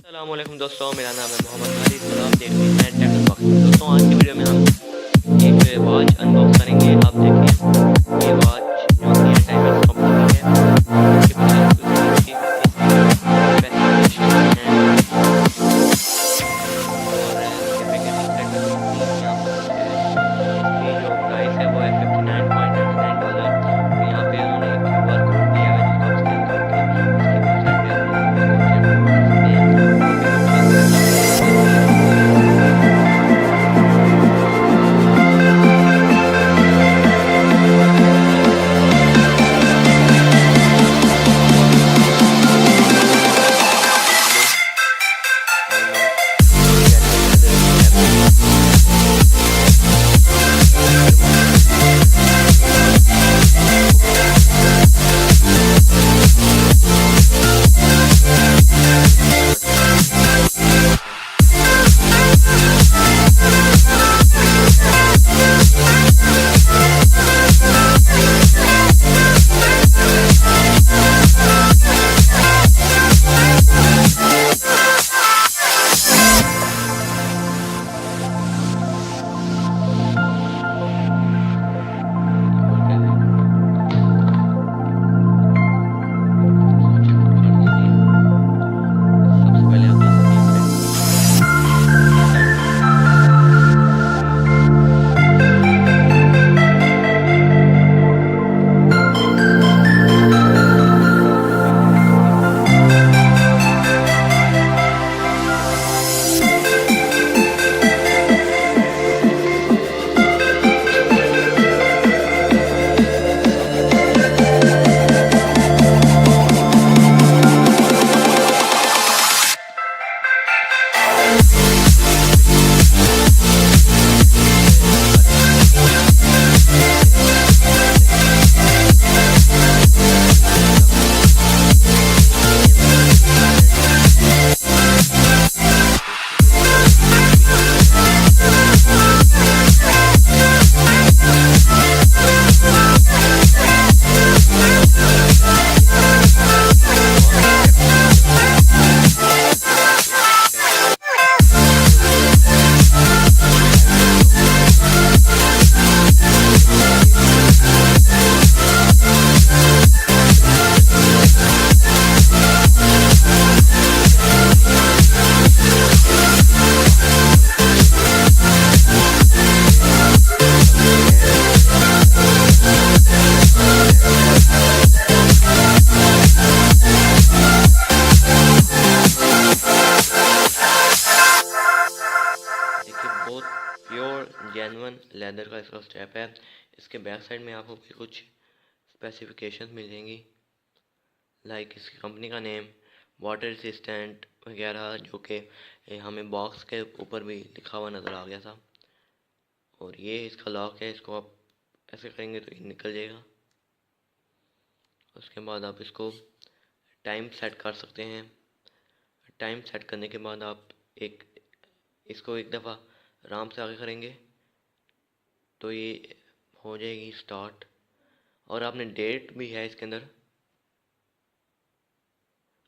अस्सलामुअलैकुम दोस्तों, मेरा नाम है मोहम्मद खालिद और आप देख रहे हैं टेक अनबॉक्सिंग। दोस्तों, आज की वीडियो में हम एक वॉच अनबॉक्स करेंगे। आप देखिए, ये वॉच जो कि है टाइमेक्स कंपनी की है। इसके पीछे इसकी स्पेसिफिकेशन हैं और इसके पैकेजिंग साइड पे कुछ नहीं। यहाँ पे कुछ है, इसकी जो प्राइस है वो है $59.99। और यहाँ पे उन्होंने एक QR कोड दिया है जिसको आप स्कैन करके इसकी वेबसाइट पे अपनी रिव्यूज़ को चेक आउट कर सकते हैं। यहाँ पे कुछ इंस्ट्रक्शंस दी हुई हैं। Display, Timex, genuine leather strap, after और क्या है, इसको चेक आउट कर लीजिए। सबसे पहले आप देख सकते हैं फ्रंट की साइड में इसकी पैकेजिंग की हुई है। इसके बारे में बताते हैं इसके इंस्ट्रक्शंस में क्या क्या है। इसमें आपको ये वाला इंस्ट्रूमेंट इसके पीछे है। और प्रोटेक्शन जो है इसके इसके ऊपर टाइमेक्स का लोगो है। इसके पीछे और ये है इसका देखिए, बहुत प्योर जेन्युइन लेदर का इसका स्ट्रैप है। इसके बैक साइड में आपको कुछ स्पेसिफिकेशंस मिलेंगी, लाइक इसकी कंपनी का नेम, वाटर रेसिस्टेंट वगैरह, जो कि हमें बॉक्स के ऊपर भी लिखा हुआ नज़र आ गया था। और ये इसका लॉक है, इसको आप ऐसे करेंगे तो ये निकल जाएगा। उसके बाद आप इसको टाइम सेट कर सकते हैं। टाइम सेट करने के बाद आप एक इसको एक दफ़ा आराम से आगे करेंगे तो ये हो जाएगी स्टार्ट। और आपने डेट भी है इसके अंदर,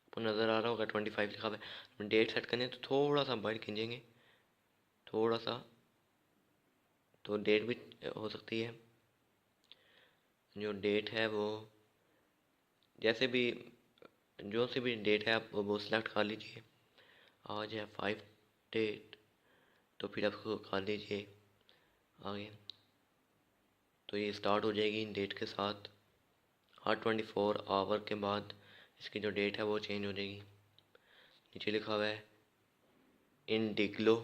आपको नज़र आ रहा होगा 25 लिखा हुआ है। आपने डेट सेट करनी है तो थोड़ा सा बाइट खींचेंगे, थोड़ा सा, तो डेट भी हो सकती है। जो डेट है वो जैसे भी, जो सी भी डेट है आप वो सिलेक्ट कर लीजिए। आज है 5 डेट, तो फिर आपको कर लीजिए आगे, तो ये स्टार्ट हो जाएगी डेट के साथ। हर 24 आवर के बाद इसकी जो डेट है वो चेंज हो जाएगी। नीचे लिखा हुआ है इंडिग्लो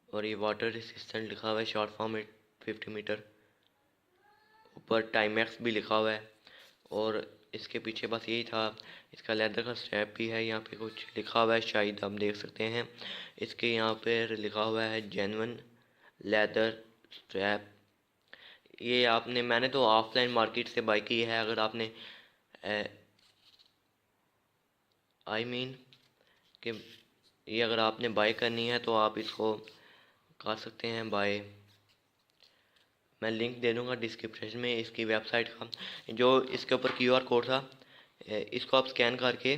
और ये वाटर रेसिस्टेंट लिखा हुआ है शॉर्ट फॉर्म में 50 मीटर। ऊपर टाइमेक्स भी लिखा हुआ है। और इसके पीछे बस यही था। इसका लेदर का स्ट्रैप भी है, यहाँ पे कुछ लिखा हुआ है, शायद आप देख सकते हैं। इसके यहाँ पे लिखा हुआ है जेन्युइन लेदर स्ट्रैप। ये मैंने तो ऑफलाइन मार्केट से बाई की है। अगर आपने आई मीन कि ये अगर आपने बाई करनी है तो आप इसको कर सकते हैं बाय। मैं लिंक दे दूँगा डिस्क्रिप्शन में इसकी वेबसाइट का। जो इसके ऊपर क्यूआर कोड था, इसको आप स्कैन करके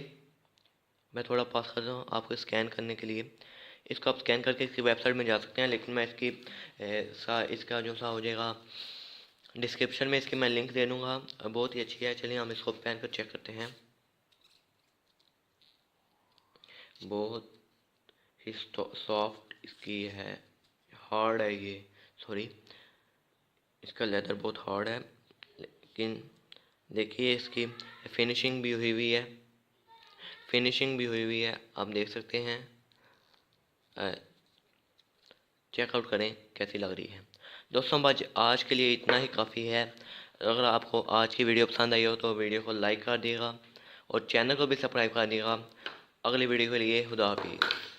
मैं थोड़ा पास कर रहा हूँ आपको स्कैन करने के लिए। इसको आप स्कैन करके इसकी वेबसाइट में जा सकते हैं, लेकिन मैं इसकी इसका जो सा हो जाएगा डिस्क्रिप्शन में इसकी मैं लिंक दे दूँगा। बहुत ही अच्छी है। चलिए हम इसको पहन कर चेक करते हैं। बहुत ही सॉफ्ट इसकी है, हार्ड है ये, सॉरी, इसका लेदर बहुत हार्ड है, लेकिन देखिए इसकी फिनिशिंग भी हुई हुई है, आप देख सकते हैं। चेकआउट करें कैसी लग रही है। दोस्तों आज के लिए इतना ही काफ़ी है। अगर आपको आज की वीडियो पसंद आई हो तो वीडियो को लाइक कर दिएगा और चैनल को भी सब्सक्राइब कर दिएगा। अगली वीडियो के लिए खुदा हाफिज़।